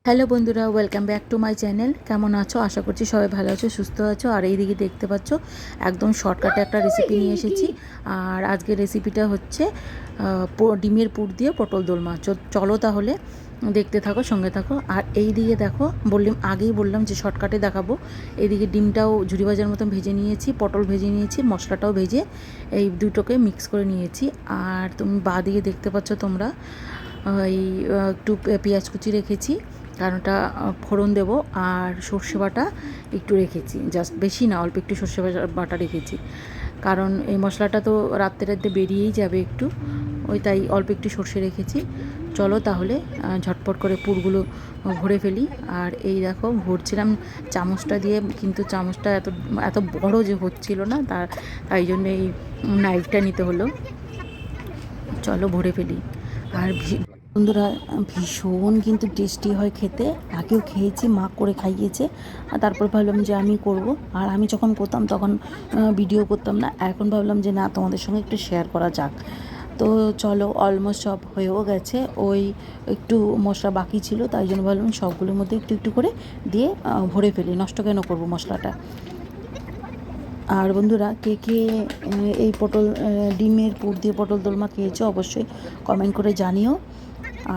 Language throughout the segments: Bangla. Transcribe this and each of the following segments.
হ্যালো বন্ধুরা, welcome back to my channel. কেমন আছো? আশা করছি সবাই ভালো আছো, সুস্থ আছো। আর এইদিকে দেখতে পাচ্ছ একদম শর্টকাটে একটা রেসিপি নিয়ে এসেছি। আর আজকের রেসিপিটা হচ্ছে ডিমের পুর দিয়ে পটল দোলমা। চলো তাহলে দেখতে থাকো, সঙ্গে থাকো। আর এই দিকে দেখো, আগেই বললাম যে শর্টকাটে দেখাবো। এইদিকে ডিমটাও ঝুরি ভাজার মতন ভেজে নিয়েছি, পটল ভেজে নিয়েছি, মশলাটাও ভেজে এই দুটোকে মিক্স করে নিয়েছি। আর তুমি দিকে দেখতে পাচ্ছ তোমরা এই একটু পেঁয়াজ কুচি রেখেছি, কারণ ওটা ফোড়ন দেবো। আর সর্ষে বাটা একটু রেখেছি, জাস্ট বেশি না, অল্প একটু সর্ষে বাটা রেখেছি, কারণ এই মশলাটা তো রাত্রে বেরিয়েই যাবে একটু, তাই অল্প একটু সর্ষে রেখেছি। চলো তাহলে ঝটপট করে পুরগুলো ভরে ফেলি। আর এই দেখো ভরছিলাম চামচটা দিয়ে, কিন্তু চামচটা এত এত বড় যে হচ্ছিল না, তাই জন্য এই নাইফটা নিতে হলো। চলো ভরে ফেলি। আর বন্ধুরা, ভীষণ কিন্তু টেস্টি হয় খেতে। আগেও খেয়েছি, মা করে খাইয়েছে, আর তারপর ভাবলাম যে আমি করব। আর আমি যখন করতাম তখন ভিডিও করতাম না, এখন ভাবলাম যে না, তোমাদের সঙ্গে একটু শেয়ার করা যাক। তো চলো, অলমোস্ট সব হয়েও গেছে, ওই একটু মশলা বাকি ছিল, তাই জন্য ভাবলাম সবগুলোর মধ্যে একটু একটু করে দিয়ে ভরে ফেলি, নষ্ট কেন করব মশলাটা। আর বন্ধুরা, কে কে এই ডিমের পুর দিয়ে পটল দোলমা খেয়েছো অবশ্যই কমেন্ট করে জানিও।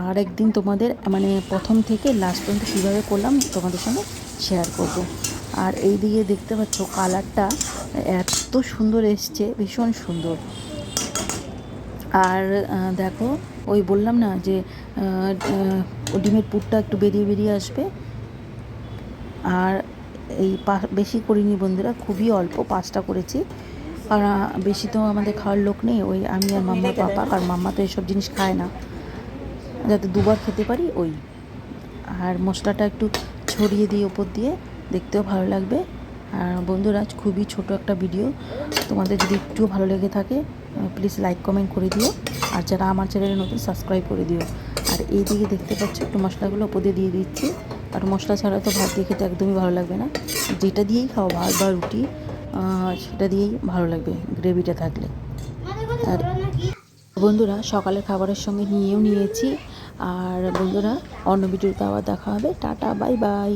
আর একদিন তোমাদের প্রথম থেকে লাস্ট পর্যন্ত কীভাবে করলাম তোমাদের সঙ্গে শেয়ার করব। আর এই দিকে দেখতে পাচ্ছ কালারটা এত সুন্দর এসছে, ভীষণ সুন্দর। আর দেখো, ওই বললাম না যে ডিমের পুরটা একটু বেরিয়ে বেরিয়ে আসবে। আর এই বেশি করিনি বন্ধুরা, খুবই অল্প, 5টা করেছি। আর বেশি তো আমাদের খাওয়ার লোক নেই, ওই আমি আর মাম্মা পাপা। আর মাম্মা তো এসব জিনিস খায় না, যাতে দুবার খেতে পারি ওই। আর মশলাটা একটু ছড়িয়ে দিই ওপর দিয়ে, দেখতেও ভালো লাগবে। আর বন্ধুরা, খুবই ছোট একটা ভিডিও, তোমাদের যদি একটুও ভালো লেগে থাকে প্লিজ লাইক কমেন্ট করে দিও। আর যারা আমার চ্যানেলে নতুন, সাবস্ক্রাইব করে দিও। আর এই দিকে দেখতে পাচ্ছ একটু মশলাগুলো ওপর দিয়ে দিচ্ছি। আর মশলা ছাড়া তো ভাত দিয়ে খেতে একদমই ভালো লাগবে না, যেটা দিয়েই খাও, ভাত বা রুটি, সেটা দিয়েই ভালো লাগবে গ্রেভিটা থাকলে। আর বন্ধুরা, সকালের খাবারের সঙ্গে নিয়েও নিয়েছি। আর বন্ধুরা, অন্য ভিডিওতে আবার দেখা হবে। Tata, bye bye.